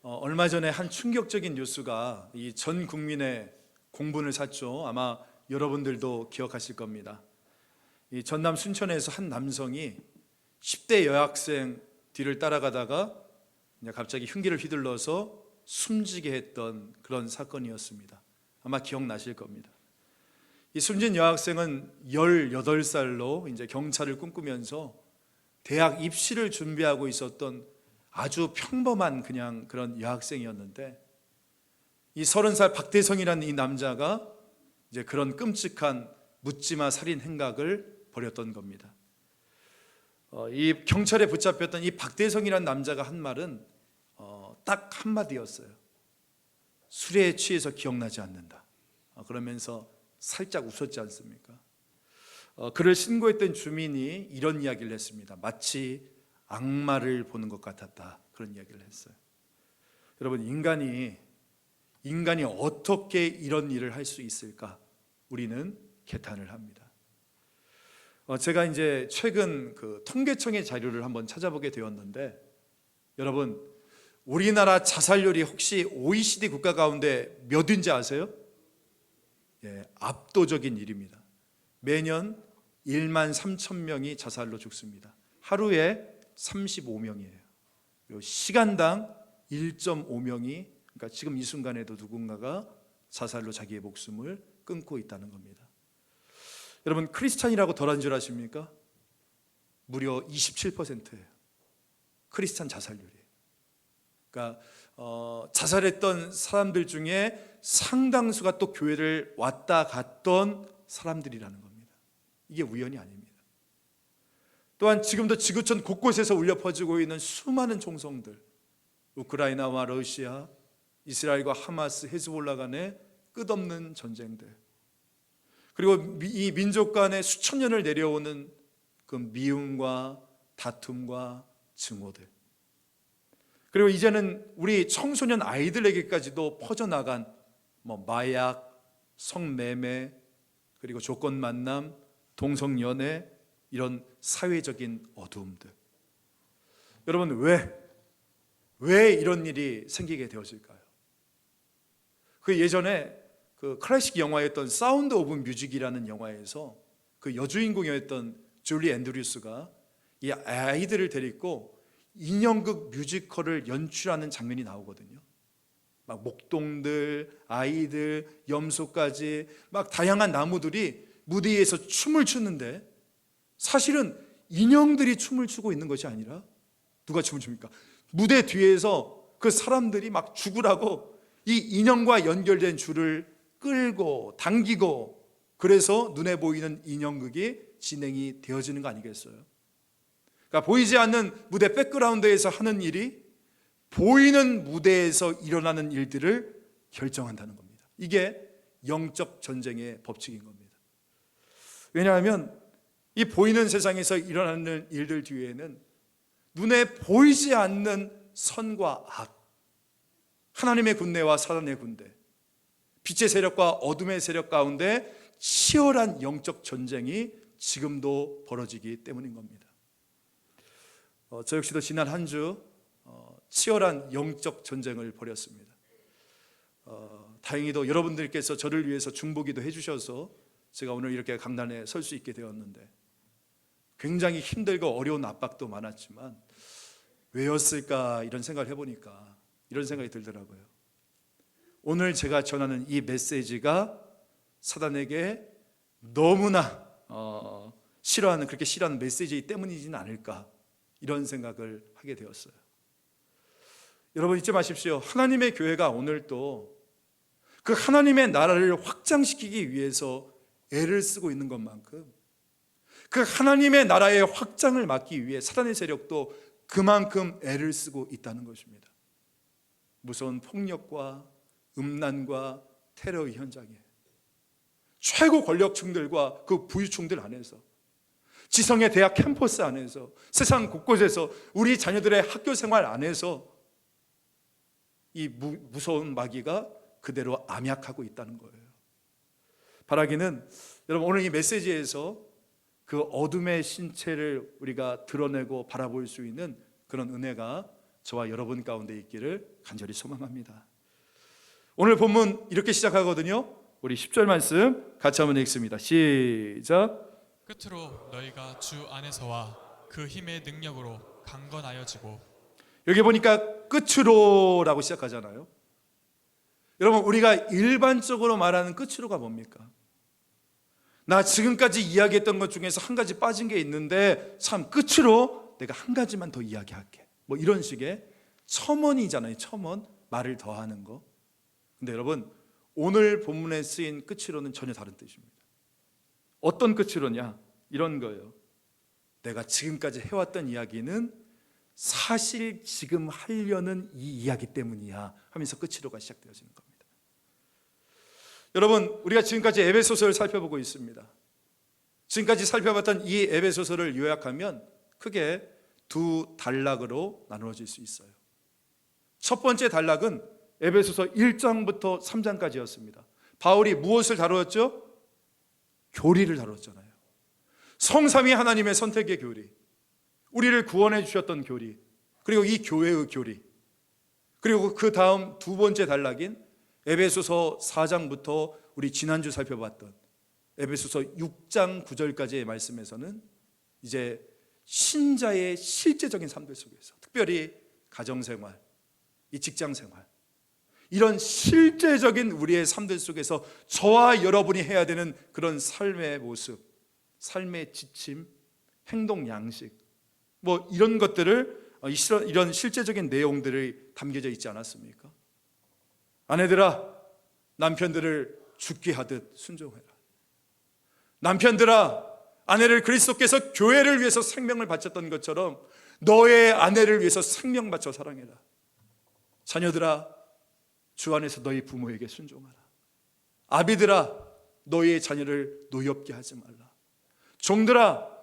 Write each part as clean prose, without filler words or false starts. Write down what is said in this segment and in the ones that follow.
얼마 전에 한 충격적인 뉴스가 이 전 국민의 공분을 샀죠. 아마 여러분들도 기억하실 겁니다. 이 전남 순천에서 한 남성이 10대 여학생 뒤를 따라가다가 갑자기 흉기를 휘둘러서 숨지게 했던 그런 사건이었습니다. 아마 기억나실 겁니다. 이 숨진 여학생은 18살로 이제 경찰을 꿈꾸면서 대학 입시를 준비하고 있었던 아주 평범한 그냥 그런 여학생이었는데, 이 30살 박대성이라는 이 남자가 이제 그런 끔찍한 묻지마 살인 행각을 벌였던 겁니다. 이 경찰에 붙잡혔던 이 박대성이라는 남자가 한 말은 딱 한마디였어요. 술에 취해서 기억나지 않는다. 그러면서 살짝 웃었지 않습니까? 그를 신고했던 주민이 이런 이야기를 했습니다. 마치 악마를 보는 것 같았다, 그런 이야기를 했어요. 여러분, 인간이 어떻게 이런 일을 할 수 있을까? 우리는 개탄을 합니다. 제가 이제 최근 그 통계청의 자료를 한번 찾아보게 되었는데, 여러분, 우리나라 자살률이 혹시 OECD 국가 가운데 몇인지 아세요? 압도적인 일입니다. 매년 1만 3천 명이 자살로 죽습니다. 하루에 35명이에요. 그리고 시간당 1.5명이, 그러니까 지금 이 순간에도 누군가가 자살로 자기의 목숨을 끊고 있다는 겁니다. 여러분, 크리스찬이라고 덜한 줄 아십니까? 무려 27%예요. 크리스찬 자살률이. 그러니까 자살했던 사람들 중에 상당수가 또 교회를 왔다 갔던 사람들이라는 겁니다. 이게 우연이 아닙니다. 또한 지금도 지구촌 곳곳에서 울려 퍼지고 있는 수많은 총성들, 우크라이나와 러시아, 이스라엘과 하마스, 헤즈볼라 간의 끝없는 전쟁들, 그리고 이 민족 간의 수천 년을 내려오는 그 미움과 다툼과 증오들, 그리고 이제는 우리 청소년 아이들에게까지도 퍼져나간 마약, 성매매, 그리고 조건 만남, 동성연애, 이런 사회적인 어두움들. 여러분, 왜 이런 일이 생기게 되었을까요? 그 예전에 그 클래식 영화였던 사운드 오브 뮤직이라는 영화에서 그 여주인공이었던 줄리 앤드류스가 이 아이들을 데리고 인형극 뮤지컬을 연출하는 장면이 나오거든요. 막 목동들, 아이들, 염소까지 막 다양한 나무들이 무대 위에서 춤을 추는데, 사실은 인형들이 춤을 추고 있는 것이 아니라 누가 춤을 춥니까? 무대 뒤에서 그 사람들이 막 죽으라고 이 인형과 연결된 줄을 끌고 당기고, 그래서 눈에 보이는 인형극이 진행이 되어지는 거 아니겠어요? 그러니까 보이지 않는 무대 백그라운드에서 하는 일이 보이는 무대에서 일어나는 일들을 결정한다는 겁니다. 이게 영적 전쟁의 법칙인 겁니다. 왜냐하면 이 보이는 세상에서 일어나는 일들 뒤에는 눈에 보이지 않는 선과 악, 하나님의 군대와 사단의 군대, 빛의 세력과 어둠의 세력 가운데 치열한 영적 전쟁이 지금도 벌어지기 때문인 겁니다. 저 역시도 지난 한 주 치열한 영적 전쟁을 벌였습니다. 다행히도 여러분들께서 저를 위해서 중보기도 해주셔서 제가 오늘 이렇게 강단에 설 수 있게 되었는데, 굉장히 힘들고 어려운 압박도 많았지만 왜였을까 이런 생각을 해보니까 이런 생각이 들더라고요. 오늘 제가 전하는 이 메시지가 사단에게 너무나 그렇게 싫어하는 메시지이기 때문이지는 않을까, 이런 생각을 하게 되었어요. 여러분, 잊지 마십시오. 하나님의 교회가 오늘 또 그 하나님의 나라를 확장시키기 위해서 애를 쓰고 있는 것만큼, 그 하나님의 나라의 확장을 막기 위해 사단의 세력도 그만큼 애를 쓰고 있다는 것입니다. 무서운 폭력과 음란과 테러 현장에 최고 권력층들과 그 부유층들 안에서, 지성의 대학 캠퍼스 안에서, 세상 곳곳에서, 우리 자녀들의 학교 생활 안에서 이 무서운 마귀가 그대로 암약하고 있다는 거예요. 바라기는, 여러분, 오늘 이 메시지에서 그 어둠의 신체를 우리가 드러내고 바라볼 수 있는 그런 은혜가 저와 여러분 가운데 있기를 간절히 소망합니다. 오늘 본문 이렇게 시작하거든요. 우리 10절 말씀 같이 한번 읽습니다. 시작. 끝으로 너희가 주 안에서와 그 힘의 능력으로 강건하여지고. 여기 보니까 끝으로라고 시작하잖아요. 여러분, 우리가 일반적으로 말하는 끝으로가 뭡니까? 나 지금까지 이야기했던 것 중에서 한 가지 빠진 게 있는데 참 끝으로 내가 한 가지만 더 이야기할게, 뭐 이런 식의 첨언이잖아요. 첨언, 말을 더하는 거. 근데 여러분, 오늘 본문에 쓰인 끝으로는 전혀 다른 뜻입니다. 어떤 끝으로냐? 이런 거예요. 내가 지금까지 해왔던 이야기는 사실 지금 하려는 이 이야기 때문이야 하면서 끝으로가 시작되어지는 겁니다. 여러분, 우리가 지금까지 에베소서를 살펴보고 있습니다. 지금까지 살펴봤던 이 에베소서를 요약하면 크게 두 단락으로 나누어질 수 있어요. 첫 번째 단락은 에베소서 1장부터 3장까지였습니다. 바울이 무엇을 다루었죠? 교리를 다뤘잖아요. 성삼위 하나님의 선택의 교리, 우리를 구원해 주셨던 교리, 그리고 이 교회의 교리, 그리고 그 다음 두 번째 단락인 에베소서 4장부터 우리 지난주 살펴봤던 에베소서 6장 9절까지의 말씀에서는 이제 신자의 실제적인 삶들 속에서, 특별히 가정생활, 이 직장생활, 이런 실제적인 우리의 삶들 속에서 저와 여러분이 해야 되는 그런 삶의 모습, 삶의 지침, 행동 양식, 뭐 이런 것들을, 이런 실제적인 내용들이 담겨져 있지 않았습니까? 아내들아, 남편들을 죽게 하듯 순종해라. 남편들아, 아내를 그리스도께서 교회를 위해서 생명을 바쳤던 것처럼 너의 아내를 위해서 생명 바쳐 사랑해라. 자녀들아, 주 안에서 너희 부모에게 순종하라. 아비들아, 너희의 자녀를 노엽게 하지 말라. 종들아,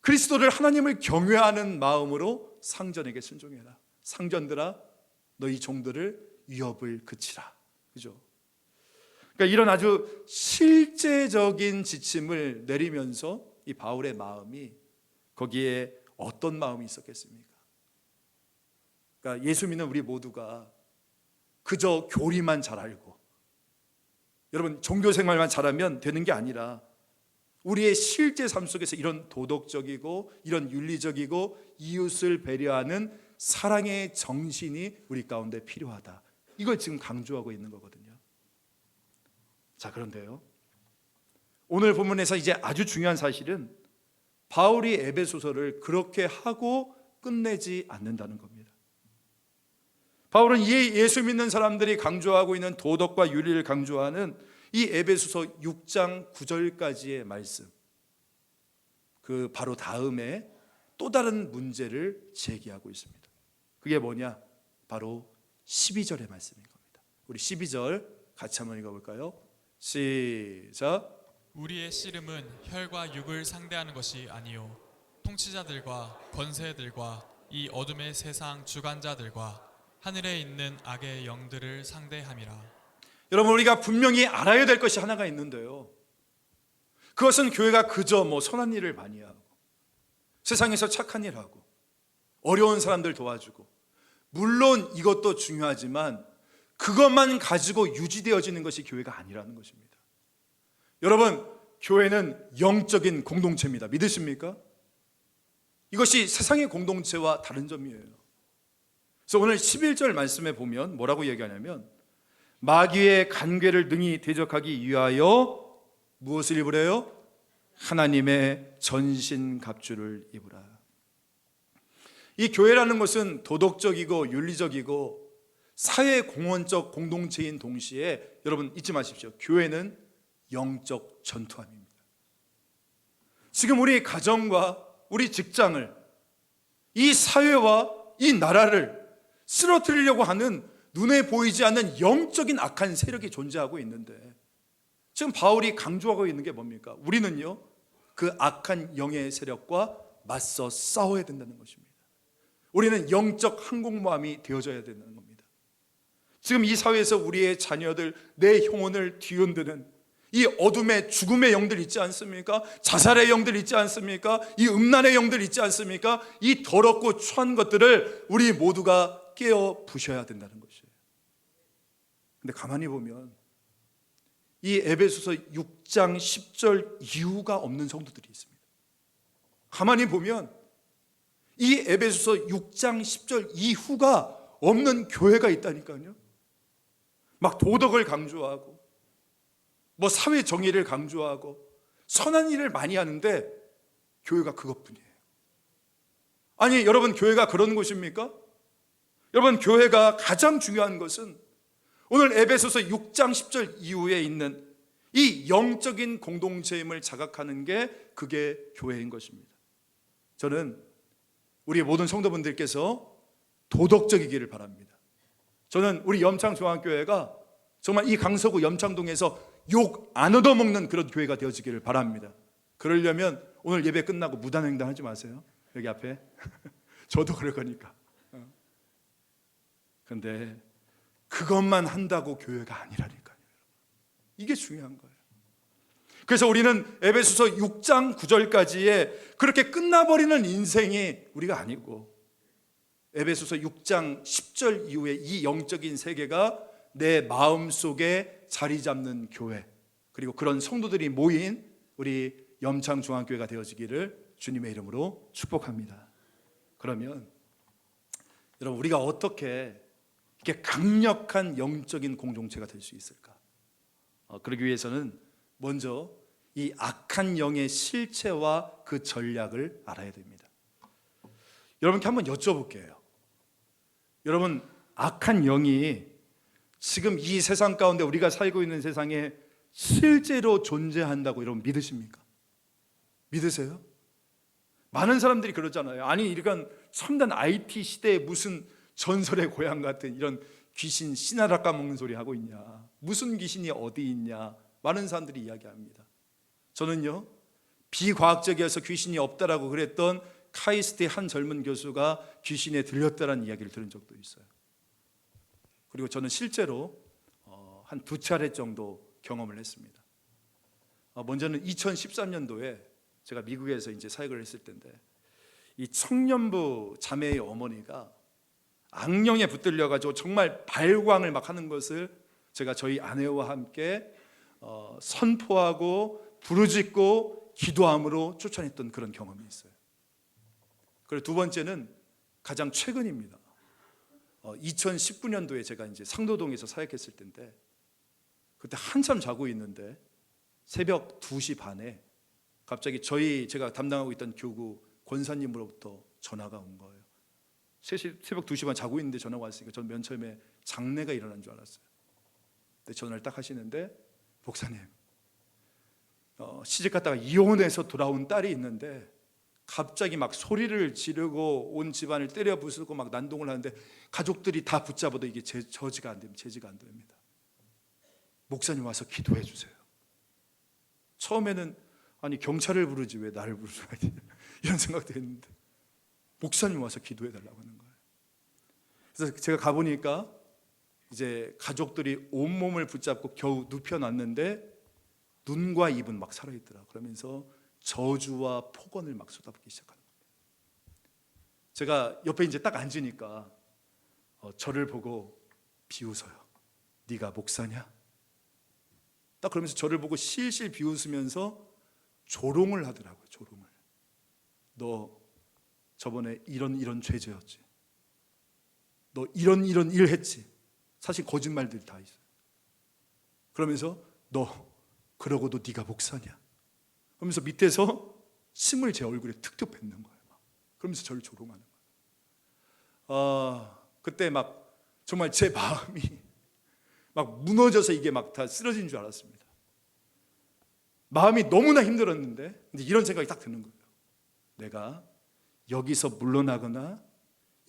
그리스도를, 하나님을 경외하는 마음으로 상전에게 순종해라. 상전들아, 너희 종들을 위협을 그치라. 그죠? 그러니까 이런 아주 실제적인 지침을 내리면서 이 바울의 마음이, 거기에 어떤 마음이 있었겠습니까? 그러니까 예수 믿는 우리 모두가 그저 교리만 잘 알고, 여러분, 종교 생활만 잘하면 되는 게 아니라 우리의 실제 삶 속에서 이런 도덕적이고 이런 윤리적이고 이웃을 배려하는 사랑의 정신이 우리 가운데 필요하다. 이걸 지금 강조하고 있는 거거든요. 자, 그런데요, 오늘 본문에서 이제 아주 중요한 사실은 바울이 에베소서를 그렇게 하고 끝내지 않는다는 겁니다. 바울은 이 예수 믿는 사람들이 강조하고 있는 도덕과 윤리를 강조하는 이 에베소서 6장 9절까지의 말씀, 그 바로 다음에 또 다른 문제를 제기하고 있습니다. 그게 뭐냐? 바로 12절의 말씀인 겁니다. 우리 12절 같이 한번 읽어볼까요? 시작. 우리의 씨름은 혈과 육을 상대하는 것이 아니요 통치자들과 권세들과 이 어둠의 세상 주관자들과 하늘에 있는 악의 영들을 상대함이라. 여러분, 우리가 분명히 알아야 될 것이 하나가 있는데요, 그것은 교회가 그저 선한 일을 많이 하고 세상에서 착한 일 하고 어려운 사람들 도와주고, 물론 이것도 중요하지만 그것만 가지고 유지되어지는 것이 교회가 아니라는 것입니다. 여러분, 교회는 영적인 공동체입니다. 믿으십니까? 이것이 세상의 공동체와 다른 점이에요. 그래서 오늘 11절 말씀에 보면 뭐라고 얘기하냐면, 마귀의 간궤를 능히 대적하기 위하여 무엇을 입으래요? 하나님의 전신갑주를 입으라. 이 교회라는 것은 도덕적이고 윤리적이고 사회공헌적 공동체인 동시에, 여러분 잊지 마십시오, 교회는 영적 전투함입니다. 지금 우리 가정과 우리 직장을, 이 사회와 이 나라를 쓰러뜨리려고 하는 눈에 보이지 않는 영적인 악한 세력이 존재하고 있는데, 지금 바울이 강조하고 있는 게 뭡니까? 우리는요, 그 악한 영의 세력과 맞서 싸워야 된다는 것입니다. 우리는 영적 항공모함이 되어져야 된다는 겁니다. 지금 이 사회에서 우리의 자녀들, 내 영혼을 뒤흔드는 이 어둠의 죽음의 영들 있지 않습니까? 자살의 영들 있지 않습니까? 이 음란의 영들 있지 않습니까? 이 더럽고 추한 것들을 우리 모두가 깨어 부셔야 된다는 것이에요. 근데 가만히 보면 이 에베소서 6장 10절 이유가 없는 성도들이 있습니다. 가만히 보면 이 에베소서 6장 10절 이후가 없는 교회가 있다니까요. 막 도덕을 강조하고 뭐 사회 정의를 강조하고 선한 일을 많이 하는데 교회가 그것뿐이에요. 아니 여러분, 교회가 그런 곳입니까? 여러분, 교회가 가장 중요한 것은 오늘 에베소서 6장 10절 이후에 있는 이 영적인 공동체임을 자각하는 게 그게 교회인 것입니다. 저는 우리 모든 성도분들께서 도덕적이기를 바랍니다. 저는 우리 염창중앙교회가 정말 이 강서구 염창동에서 욕 안 얻어먹는 그런 교회가 되어지기를 바랍니다. 그러려면 오늘 예배 끝나고 무단횡단 하지 마세요. 여기 앞에 저도 그럴 거니까. 그런데 그것만 한다고 교회가 아니라니까요. 이게 중요한 거예요. 그래서 우리는 에베소서 6장 9절까지의 그렇게 끝나버리는 인생이 우리가 아니고 에베소서 6장 10절 이후에 이 영적인 세계가 내 마음속에 자리 잡는 교회, 그리고 그런 성도들이 모인 우리 염창중앙교회가 되어지기를 주님의 이름으로 축복합니다. 그러면 여러분, 우리가 어떻게 이렇게 강력한 영적인 공동체가 될 수 있을까? 그러기 위해서는 먼저 이 악한 영의 실체와 그 전략을 알아야 됩니다. 여러분께 한번 여쭤볼게요. 여러분, 악한 영이 지금 이 세상 가운데 우리가 살고 있는 세상에 실제로 존재한다고 여러분 믿으십니까? 믿으세요? 많은 사람들이 그러잖아요. 아니 이런 첨단 IT 시대에 무슨 전설의 고향 같은 이런 귀신 씨나라 까먹는 소리 하고 있냐, 무슨 귀신이 어디 있냐, 많은 사람들이 이야기합니다. 저는요, 비과학적이어서 귀신이 없다라고 그랬던 카이스트의 한 젊은 교수가 귀신에 들렸다라는 이야기를 들은 적도 있어요. 그리고 저는 실제로 한 2차례 정도 경험을 했습니다. 먼저는 2013년도에 제가 미국에서 이제 사역을 했을 때인데, 이 청년부 자매의 어머니가 악령에 붙들려 가지고 정말 발광을 막 하는 것을 제가 저희 아내와 함께 선포하고 부르짖고 기도함으로 쫓아냈던 그런 경험이 있어요. 그리고 두 번째는 가장 최근입니다. 2019년도에 제가 이제 상도동에서 사역했을 때인데, 그때 한참 자고 있는데 새벽 2시 반에 갑자기 제가 담당하고 있던 교구 권사님으로부터 전화가 온 거예요. 새벽 2시 반 자고 있는데 전화가 왔으니까 저는 맨 처음에 장례가 일어난 줄 알았어요. 근데 전화를 딱 하시는데, 목사님, 시집 갔다가 이혼해서 돌아온 딸이 있는데 갑자기 막 소리를 지르고 온 집안을 때려 부수고 막 난동을 하는데 가족들이 다 붙잡아도 이게 제지가 안 됩니다. 목사님 와서 기도해 주세요. 처음에는 아니 경찰을 부르지 왜 나를 부르냐 이런 생각도 했는데 목사님 와서 기도해 달라고 하는 거예요. 그래서 제가 가보니까 이제 가족들이 온몸을 붙잡고 겨우 눕혀놨는데 눈과 입은 막 살아있더라. 그러면서 저주와 폭언을 막 쏟아붓기 시작하는 겁니다. 제가 옆에 이제 딱 앉으니까 저를 보고 비웃어요. 네가 목사냐? 딱 그러면서 저를 보고 실실 비웃으면서 조롱을 하더라고요. 조롱을. 너 저번에 이런 죄졌지. 너 이런 일 했지. 사실 거짓말들 다 있어요. 그러면서 너 그러고도 네가 목사냐? 그러면서 밑에서 침을 제 얼굴에 툭툭 뱉는 거예요. 그러면서 저를 조롱하는 거예요. 그때 막 정말 제 마음이 막 무너져서 이게 막 다 쓰러진 줄 알았습니다. 마음이 너무나 힘들었는데 근데 이런 생각이 딱 드는 거예요. 내가 여기서 물러나거나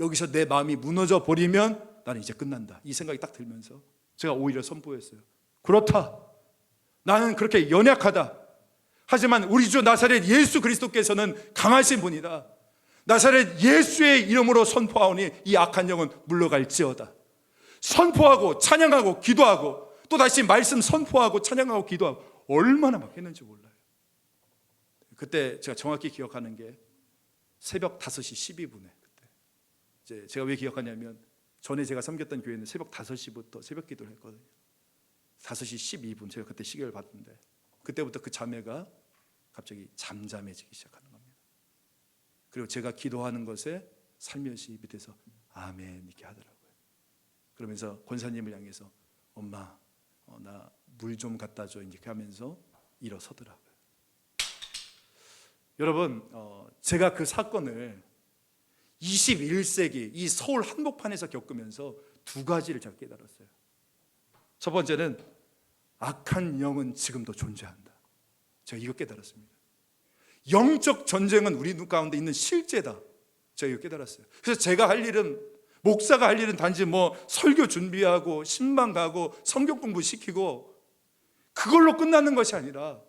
여기서 내 마음이 무너져 버리면 나는 이제 끝난다. 이 생각이 딱 들면서 제가 오히려 선포했어요. 그렇다. 나는 그렇게 연약하다. 하지만 우리 주 나사렛 예수 그리스도께서는 강하신 분이다. 나사렛 예수의 이름으로 선포하오니 이 악한 영은 물러갈지어다. 선포하고 찬양하고 기도하고 또 다시 말씀 선포하고 찬양하고 기도하고 얼마나 막 했는지 몰라요. 그때 제가 정확히 기억하는 게 새벽 5시 12분에 그때 이제 제가 왜 기억하냐면 전에 제가 섬겼던 교회는 새벽 5시부터 새벽 기도를 했거든요. 5시 12분 제가 그때 시계를 봤는데 그때부터 그 자매가 갑자기 잠잠해지기 시작하는 겁니다. 그리고 제가 기도하는 것에 살며시 밑에서 아멘 이렇게 하더라고요. 그러면서 권사님을 향해서 엄마 나 물 좀 갖다 줘 이렇게 하면서 일어서더라고요. 여러분 제가 그 사건을 21세기 이 서울 한복판에서 겪으면서 두 가지를 제가 깨달았어요. 첫 번째는 악한 영은 지금도 존재한다. 제가 이거 깨달았습니다. 영적 전쟁은 우리 눈 가운데 있는 실제다. 제가 이거 깨달았어요. 그래서 제가 할 일은 목사가 할 일은 단지 설교 준비하고 신방 가고 성경 공부 시키고 그걸로 끝나는 것이 아니라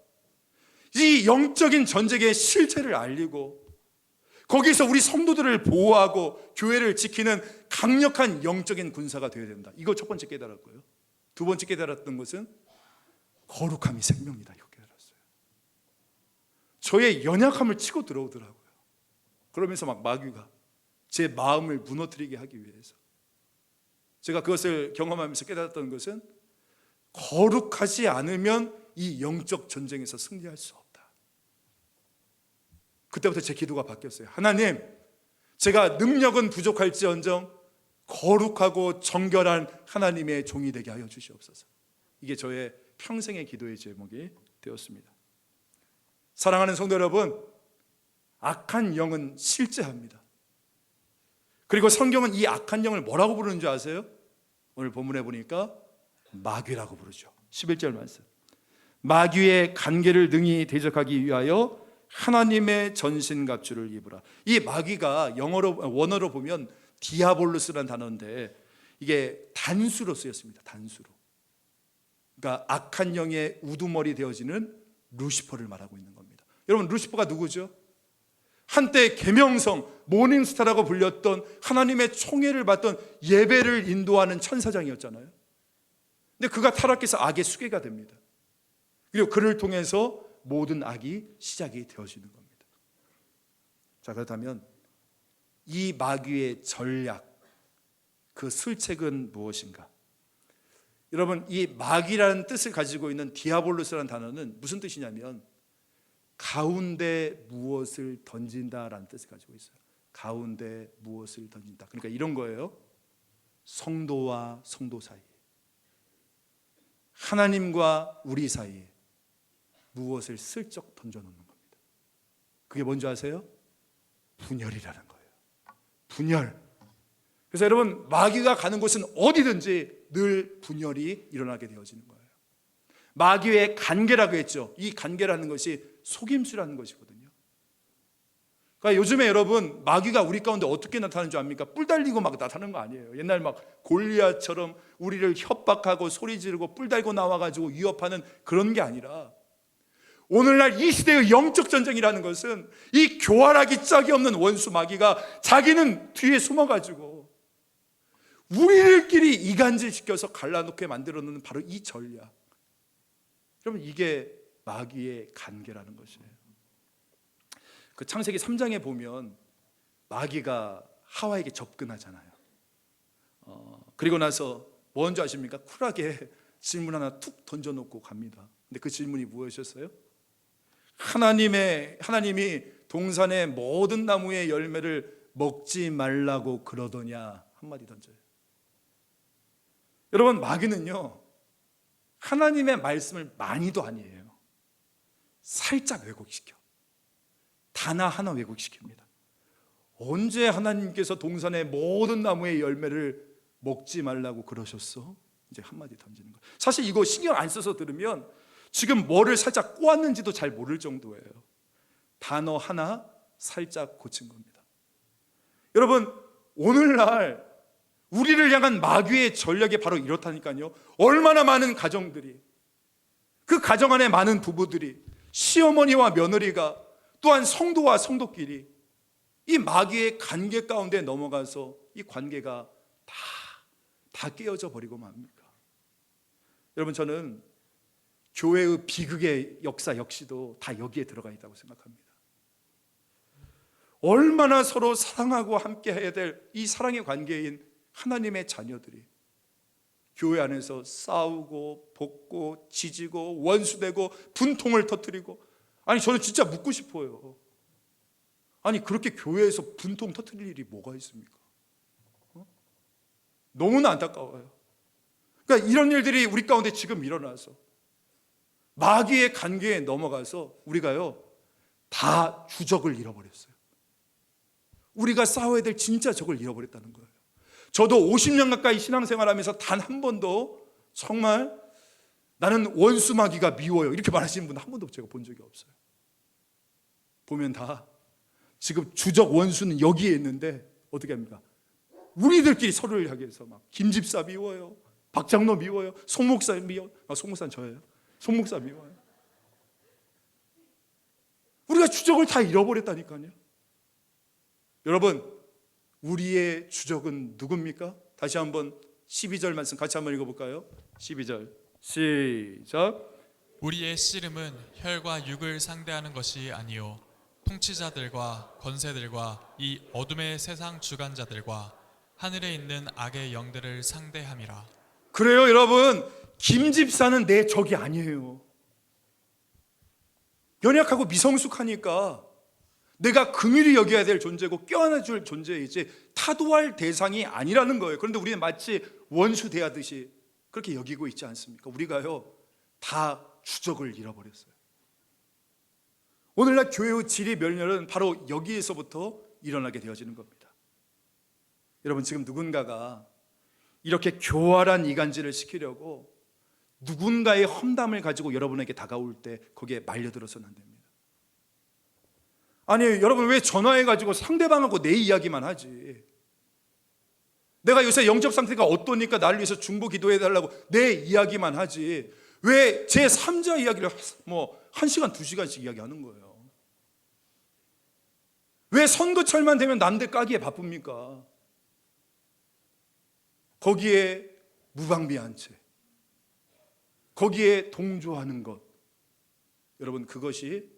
이 영적인 전쟁의 실체를 알리고 거기서 우리 성도들을 보호하고 교회를 지키는 강력한 영적인 군사가 되어야 된다. 이거 첫 번째 깨달았고요. 두 번째 깨달았던 것은 거룩함이 생명이다. 이거 깨달았어요. 저의 연약함을 치고 들어오더라고요. 그러면서 막 마귀가 제 마음을 무너뜨리게 하기 위해서 제가 그것을 경험하면서 깨달았던 것은 거룩하지 않으면 이 영적 전쟁에서 승리할 수 없다. 그때부터 제 기도가 바뀌었어요. 하나님, 제가 능력은 부족할지언정 거룩하고 정결한 하나님의 종이 되게 하여 주시옵소서. 이게 저의 평생의 기도의 제목이 되었습니다. 사랑하는 성도 여러분, 악한 영은 실제합니다. 그리고 성경은 이 악한 영을 뭐라고 부르는 줄 아세요? 오늘 본문에 보니까 마귀라고 부르죠. 11절 말씀. 마귀의 간계를 능히 대적하기 위하여 하나님의 전신갑주를 입으라. 이 마귀가 원어로 보면 디아볼로스라는 단어인데 이게 단수로 쓰였습니다. 단수로. 그러니까 악한 영의 우두머리 되어지는 루시퍼를 말하고 있는 겁니다. 여러분, 루시퍼가 누구죠? 한때 계명성, 모닝스타라고 불렸던 하나님의 총애를 받던 예배를 인도하는 천사장이었잖아요. 근데 그가 타락해서 악의 수괴가 됩니다. 그리고 그를 통해서 모든 악이 시작이 되어지는 겁니다. 자, 그렇다면 이 마귀의 전략, 그 술책은 무엇인가? 여러분, 이 마귀라는 뜻을 가지고 있는 디아볼로스라는 단어는 무슨 뜻이냐면 가운데 무엇을 던진다라는 뜻을 가지고 있어요. 가운데 무엇을 던진다. 그러니까 이런 거예요. 성도와 성도 사이에, 하나님과 우리 사이에 무엇을 슬쩍 던져놓는 겁니다. 그게 뭔지 아세요? 분열이라는 거예요. 분열. 그래서 여러분, 마귀가 가는 곳은 어디든지 늘 분열이 일어나게 되어지는 거예요. 마귀의 간계라고 했죠. 이 간계라는 것이 속임수라는 것이거든요. 그러니까 요즘에 여러분, 마귀가 우리 가운데 어떻게 나타나는 줄 압니까? 뿔 달리고 막 나타나는 거 아니에요. 옛날 막 골리앗처럼 우리를 협박하고 소리 지르고 뿔 달고 나와가지고 위협하는 그런 게 아니라 오늘날 이 시대의 영적 전쟁이라는 것은 이 교활하기 짝이 없는 원수 마귀가 자기는 뒤에 숨어가지고 우리들끼리 이간질시켜서 갈라놓게 만들어 놓는 바로 이 전략. 여러분, 이게 마귀의 간계라는 것이에요. 그 창세기 3장에 보면 마귀가 하와에게 접근하잖아요. 그리고 나서 뭔지 아십니까? 쿨하게 질문 하나 툭 던져놓고 갑니다. 근데 그 질문이 무엇이었어요? 하나님이 동산의 모든 나무의 열매를 먹지 말라고 그러더냐, 한마디 던져요. 여러분, 마귀는요 하나님의 말씀을 많이도 아니에요. 살짝 왜곡시켜. 단어 하나 왜곡시킵니다. 언제 하나님께서 동산의 모든 나무의 열매를 먹지 말라고 그러셨어? 이제 한마디 던지는 거예요. 사실 이거 신경 안 써서 들으면 지금 뭐를 살짝 꼬았는지도 잘 모를 정도예요. 단어 하나 살짝 고친 겁니다. 여러분, 오늘날 우리를 향한 마귀의 전략이 바로 이렇다니까요. 얼마나 많은 가정들이, 그 가정 안에 많은 부부들이, 시어머니와 며느리가, 또한 성도와 성도끼리 이 마귀의 관계 가운데 넘어가서 이 관계가 다 깨어져 버리고 맙니까? 여러분, 저는 교회의 비극의 역사 역시도 다 여기에 들어가 있다고 생각합니다. 얼마나 서로 사랑하고 함께 해야 될 이 사랑의 관계인 하나님의 자녀들이 교회 안에서 싸우고 볶고 지지고 원수되고 분통을 터뜨리고, 아니 저는 진짜 묻고 싶어요. 아니 그렇게 교회에서 분통 터뜨릴 일이 뭐가 있습니까? 너무나 안타까워요. 그러니까 이런 일들이 우리 가운데 지금 일어나서 마귀의 관계에 넘어가서 우리가요 다 주적을 잃어버렸어요. 우리가 싸워야 될 진짜 적을 잃어버렸다는 거예요. 저도 50년 가까이 신앙생활하면서 단 한 번도 정말 나는 원수 마귀가 미워요 이렇게 말하시는 분 한 번도 제가 본 적이 없어요. 보면 다 지금 주적 원수는 여기에 있는데 어떻게 합니까? 우리들끼리 서로를 향해서 막 김집사 미워요, 박장로 미워요, 송목사 미워요. 송목사는 저예요. 송목사 미워요. 우리가 주적을 다 잃어버렸다니까요. 여러분, 우리의 주적은 누굽니까? 다시 한번 12절 말씀 같이 한번 읽어볼까요? 12절 시작. 우리의 씨름은 혈과 육을 상대하는 것이 아니요 통치자들과 권세들과 이 어둠의 세상 주관자들과 하늘에 있는 악의 영들을 상대함이라. 그래요 여러분, 김집사는 내 적이 아니에요. 연약하고 미성숙하니까 내가 긍휼히 여겨야 될 존재고 껴안아줄 존재이지 타도할 대상이 아니라는 거예요. 그런데 우리는 마치 원수 대하듯이 그렇게 여기고 있지 않습니까? 우리가요 다 주적을 잃어버렸어요. 오늘날 교회의 질이 멸렬은 바로 여기에서부터 일어나게 되어지는 겁니다. 여러분, 지금 누군가가 이렇게 교활한 이간질을 시키려고 누군가의 험담을 가지고 여러분에게 다가올 때 거기에 말려들어서는 안 됩니다. 아니 여러분, 왜 전화해가지고 상대방하고 내 이야기만 하지? 내가 요새 영적 상태가 어떠니까 나를 위해서 중보 기도해달라고 내 이야기만 하지 왜 제 3자 이야기를 1시간 2시간씩 이야기하는 거예요? 왜 선거철만 되면 남들 까기에 바쁩니까? 거기에 무방비한 채, 거기에 동조하는 것, 여러분 그것이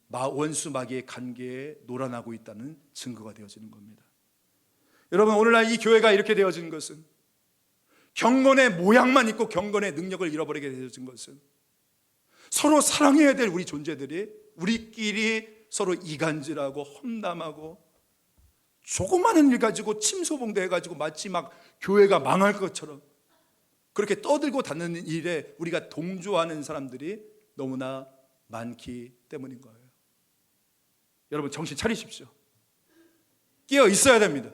원수 마귀의 관계에 놀아나고 있다는 증거가 되어지는 겁니다. 여러분, 오늘날 이 교회가 이렇게 되어진 것은, 경건의 모양만 있고 경건의 능력을 잃어버리게 되어진 것은, 서로 사랑해야 될 우리 존재들이 우리끼리 서로 이간질하고 험담하고 조그마한 일 가지고 침소봉대해가지고 마치 막 교회가 망할 것처럼 그렇게 떠들고 다니는 일에 우리가 동조하는 사람들이 너무나 많기 때문인 거예요. 여러분, 정신 차리십시오. 깨어 있어야 됩니다.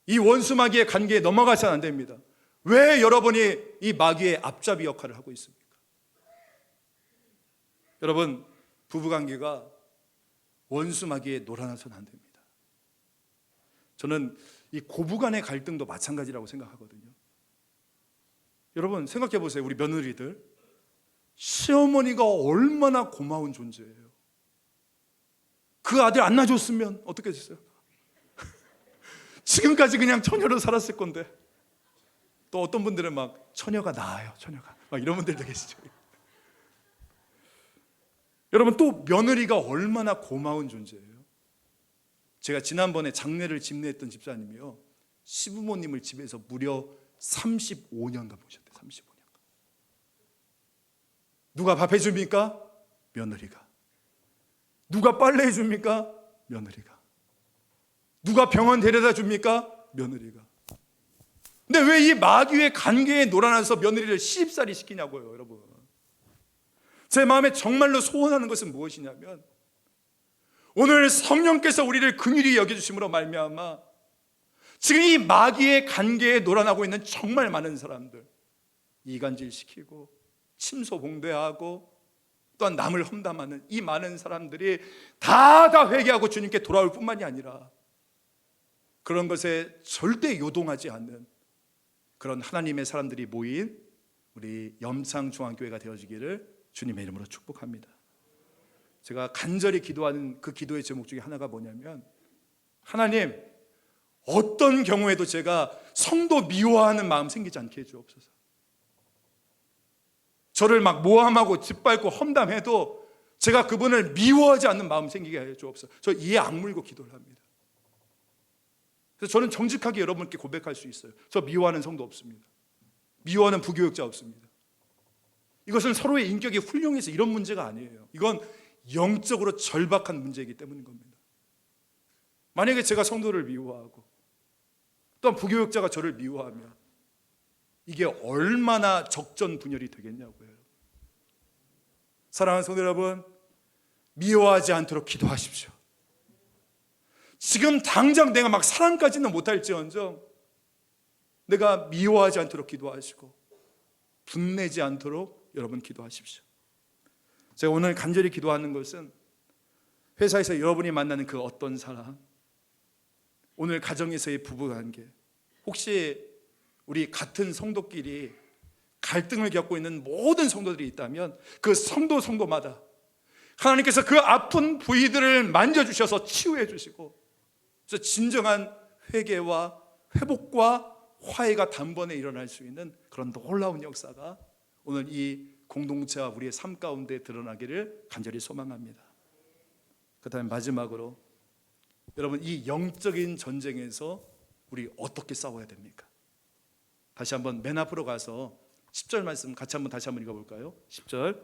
이 원수 마귀의 관계에 넘어가서는 안 됩니다. 왜 여러분이 이 마귀의 앞잡이 역할을 하고 있습니까? 여러분, 부부관계가 원수 마귀에 놀아나서는 안 됩니다. 저는 이 고부간의 갈등도 마찬가지라고 생각하거든요. 여러분 생각해 보세요. 우리 며느리들, 시어머니가 얼마나 고마운 존재예요. 그 아들 안 낳아줬으면 어떻게 됐어요? 지금까지 그냥 처녀로 살았을 건데. 또 어떤 분들은 막 처녀가 나아요, 처녀가 막 이런 분들도 계시죠. 여러분, 또 며느리가 얼마나 고마운 존재예요. 제가 지난번에 장례를 집례했던 집사님이요, 시부모님을 집에서 무려 35년간 보셨대요. 35년간. 누가 밥 해줍니까? 며느리가. 누가 빨래 해줍니까? 며느리가. 누가 병원 데려다 줍니까? 며느리가. 근데 왜 이 마귀의 관계에 놀아나서 며느리를 시집살이 시키냐고요, 여러분. 제 마음에 정말로 소원하는 것은 무엇이냐면, 오늘 성령께서 우리를 긍휼히 여겨주심으로 말미암아 지금 이 마귀의 관계에 놀아나고 있는 정말 많은 사람들, 이간질시키고 침소봉대하고 또한 남을 험담하는 이 많은 사람들이 다 회개하고 주님께 돌아올 뿐만이 아니라 그런 것에 절대 요동하지 않는 그런 하나님의 사람들이 모인 우리 염창중앙교회가 되어지기를 주님의 이름으로 축복합니다. 제가 간절히 기도하는 그 기도의 제목 중에 하나가 뭐냐면, 하나님, 어떤 경우에도 제가 성도 미워하는 마음 생기지 않게 해주옵소서. 저를 막 모함하고 짓밟고 험담해도 제가 그분을 미워하지 않는 마음 생기게 해 주옵소서. 저 이에 악물고 기도를 합니다. 그래서 저는 정직하게 여러분께 고백할 수 있어요. 저 미워하는 성도 없습니다. 미워하는 부교육자 없습니다. 이것은 서로의 인격이 훌륭해서 이런 문제가 아니에요. 이건 영적으로 절박한 문제이기 때문인 겁니다. 만약에 제가 성도를 미워하고 또한 부교육자가 저를 미워하면 이게 얼마나 적전분열이 되겠냐고요. 사랑하는 성도 여러분, 미워하지 않도록 기도하십시오. 지금 당장 내가 막 사랑까지는 못할지언정 내가 미워하지 않도록 기도하시고 분내지 않도록 여러분 기도하십시오. 제가 오늘 간절히 기도하는 것은 회사에서 여러분이 만나는 그 어떤 사람, 오늘 가정에서의 부부관계, 혹시 우리 같은 성도끼리 갈등을 겪고 있는 모든 성도들이 있다면 그 성도마다 하나님께서 그 아픈 부위들을 만져주셔서 치유해 주시고 진정한 회개와 회복과 화해가 단번에 일어날 수 있는 그런 놀라운 역사가 오늘 이 공동체와 우리의 삶 가운데 드러나기를 간절히 소망합니다. 그 다음에 마지막으로 여러분, 이 영적인 전쟁에서 우리 어떻게 싸워야 됩니까? 다시 한번 맨 앞으로 가서 10절 말씀 같이 한번 다시 한번 읽어볼까요? 10절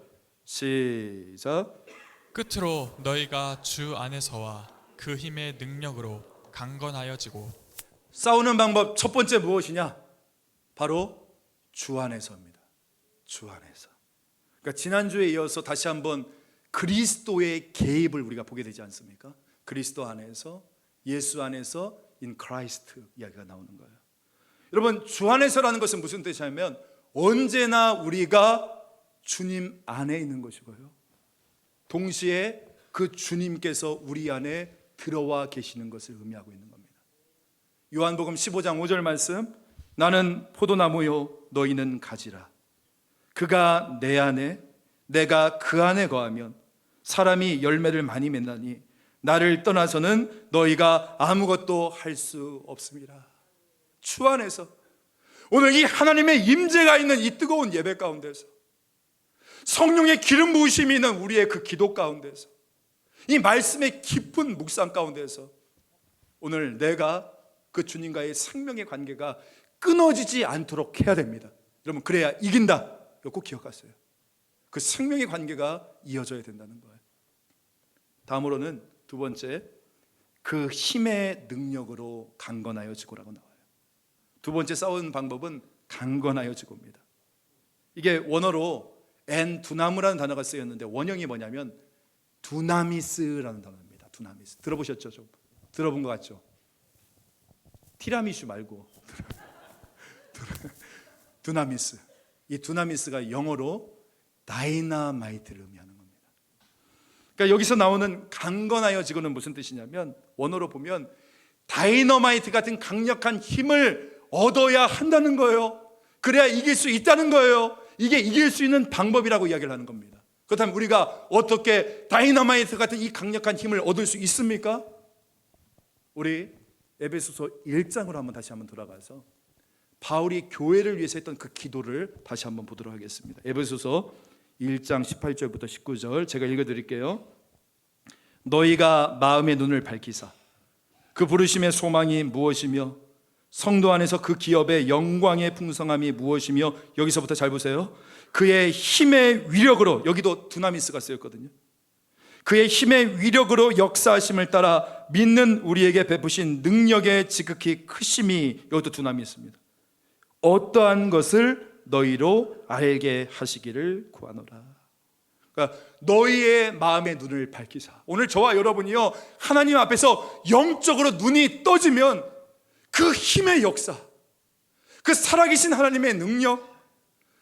시작. 끝으로 너희가 주 안에서와 그 힘의 능력으로 강건하여지고. 싸우는 방법 첫 번째 무엇이냐? 바로 주 안에서입니다. 주 안에서. 그러니까 지난주에 이어서 다시 한번 그리스도의 개입을 우리가 보게 되지 않습니까? 그리스도 안에서, 예수 안에서 in Christ 이야기가 나오는 거예요. 여러분, 주 안에서라는 것은 무슨 뜻이냐면 언제나 우리가 주님 안에 있는 것이고요, 동시에 그 주님께서 우리 안에 들어와 계시는 것을 의미하고 있는 겁니다. 요한복음 15장 5절 말씀, 나는 포도나무요 너희는 가지라. 그가 내 안에 내가 그 안에 거하면 사람이 열매를 많이 맺나니 나를 떠나서는 너희가 아무것도 할 수 없습니다. 주 안에서 오늘 이 하나님의 임재가 있는 이 뜨거운 예배 가운데서, 성령의 기름 부으심이 있는 우리의 그 기도 가운데서, 이 말씀의 깊은 묵상 가운데서 오늘 내가 그 주님과의 생명의 관계가 끊어지지 않도록 해야 됩니다. 여러분, 그래야 이긴다. 이거 꼭 기억하세요. 그 생명의 관계가 이어져야 된다는 거예요. 다음으로는 두 번째, 그 힘의 능력으로 강건하여지고라고 나와요. 두 번째 싸우는 방법은 강건하여지고입니다. 이게 원어로 두나무라는 단어가 쓰였는데 원형이 뭐냐면 두나미스라는 단어입니다. 두나미스. 들어보셨죠? 좀 들어본 것 같죠? 티라미슈 말고 두나미스. 이 두나미스가 영어로 다이나마이트를 의미하는 겁니다. 그러니까 여기서 나오는 강건하여지고는 무슨 뜻이냐면 원어로 보면 다이너마이트 같은 강력한 힘을 얻어야 한다는 거예요. 그래야 이길 수 있다는 거예요. 이게 이길 수 있는 방법이라고 이야기를 하는 겁니다. 그렇다면 우리가 어떻게 다이너마이트 같은 이 강력한 힘을 얻을 수 있습니까? 우리 에베소서 1장으로 한번 다시 한번 돌아가서 바울이 교회를 위해서 했던 그 기도를 다시 한번 보도록 하겠습니다. 에베소서 1장 18절부터 19절 제가 읽어드릴게요. 너희가 마음의 눈을 밝히사 그 부르심의 소망이 무엇이며 성도 안에서 그 기업의 영광의 풍성함이 무엇이며, 여기서부터 잘 보세요. 그의 힘의 위력으로, 여기도 두나미스가 쓰였거든요. 그의 힘의 위력으로 역사하심을 따라 믿는 우리에게 베푸신 능력의 지극히 크심이, 이것도 두나미스입니다. 어떠한 것을 너희로 알게 하시기를 구하노라. 그러니까 너희의 마음의 눈을 밝히사. 오늘 저와 여러분이요, 하나님 앞에서 영적으로 눈이 떠지면 그 힘의 역사, 그 살아계신 하나님의 능력,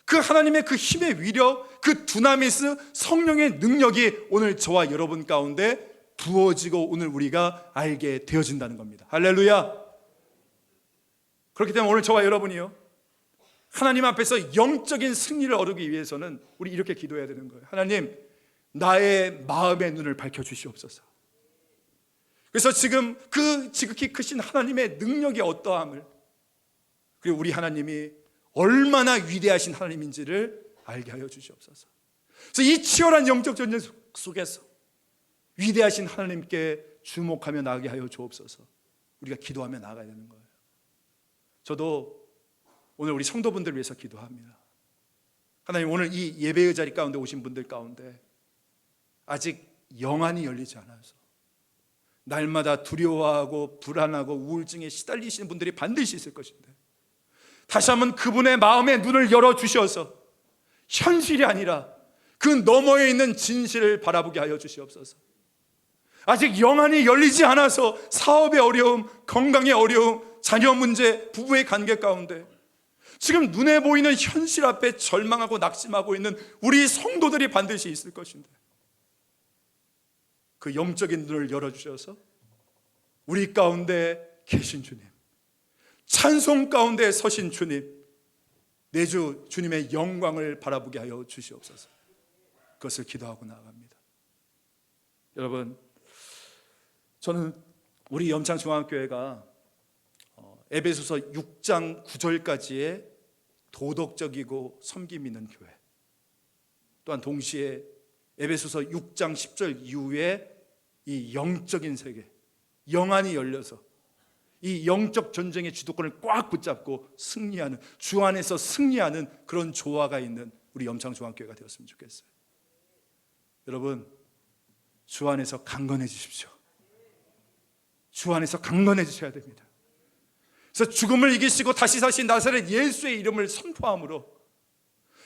그 하나님의 그 힘의 위력, 그 두나미스 성령의 능력이 오늘 저와 여러분 가운데 부어지고 오늘 우리가 알게 되어진다는 겁니다. 할렐루야. 그렇기 때문에 오늘 저와 여러분이요, 하나님 앞에서 영적인 승리를 얻기 위해서는 우리 이렇게 기도해야 되는 거예요. 하나님, 나의 마음의 눈을 밝혀주시옵소서. 그래서 지금 그 지극히 크신 하나님의 능력이 어떠함을, 그리고 우리 하나님이 얼마나 위대하신 하나님인지를 알게 하여 주시옵소서. 그래서 이 치열한 영적 전쟁 속에서 위대하신 하나님께 주목하며 나가게 하여 주옵소서. 우리가 기도하며 나가야 되는 거예요. 저도 오늘 우리 성도분들 위해서 기도합니다. 하나님, 오늘 이 예배의 자리 가운데 오신 분들 가운데 아직 영안이 열리지 않아서 날마다 두려워하고 불안하고 우울증에 시달리시는 분들이 반드시 있을 것인데, 다시 한번 그분의 마음의 눈을 열어주셔서 현실이 아니라 그 너머에 있는 진실을 바라보게 하여 주시옵소서. 아직 영안이 열리지 않아서 사업의 어려움, 건강의 어려움, 자녀 문제, 부부의 관계 가운데 지금 눈에 보이는 현실 앞에 절망하고 낙심하고 있는 우리 성도들이 반드시 있을 것인데, 그 영적인 눈을 열어주셔서 우리 가운데 계신 주님, 찬송 가운데 서신 주님, 내주 주님의 영광을 바라보게 하여 주시옵소서. 그것을 기도하고 나아갑니다. 여러분, 저는 우리 염창중앙교회가 에베소서 6장 9절까지의 도덕적이고 섬김 있는 교회, 또한 동시에 에베소서 6장 10절 이후에 이 영적인 세계, 영안이 열려서 이 영적 전쟁의 주도권을 꽉 붙잡고 승리하는, 주 안에서 승리하는 그런 조화가 있는 우리 염창중앙교회가 되었으면 좋겠어요. 여러분, 주 안에서 강건해지십시오. 주 안에서 강건해지셔야 됩니다. 그래서 죽음을 이기시고 다시 사신 나사렛 예수의 이름을 선포함으로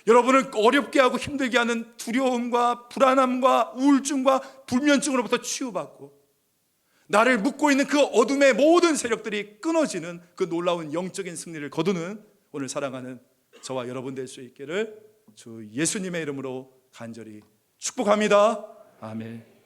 여러분을 어렵게 하고 힘들게 하는 두려움과 불안함과 우울증과 불면증으로부터 치유받고, 나를 묶고 있는 그 어둠의 모든 세력들이 끊어지는 그 놀라운 영적인 승리를 거두는 오늘 사랑하는 저와 여러분 될 수 있기를 주 예수님의 이름으로 간절히 축복합니다. 아멘.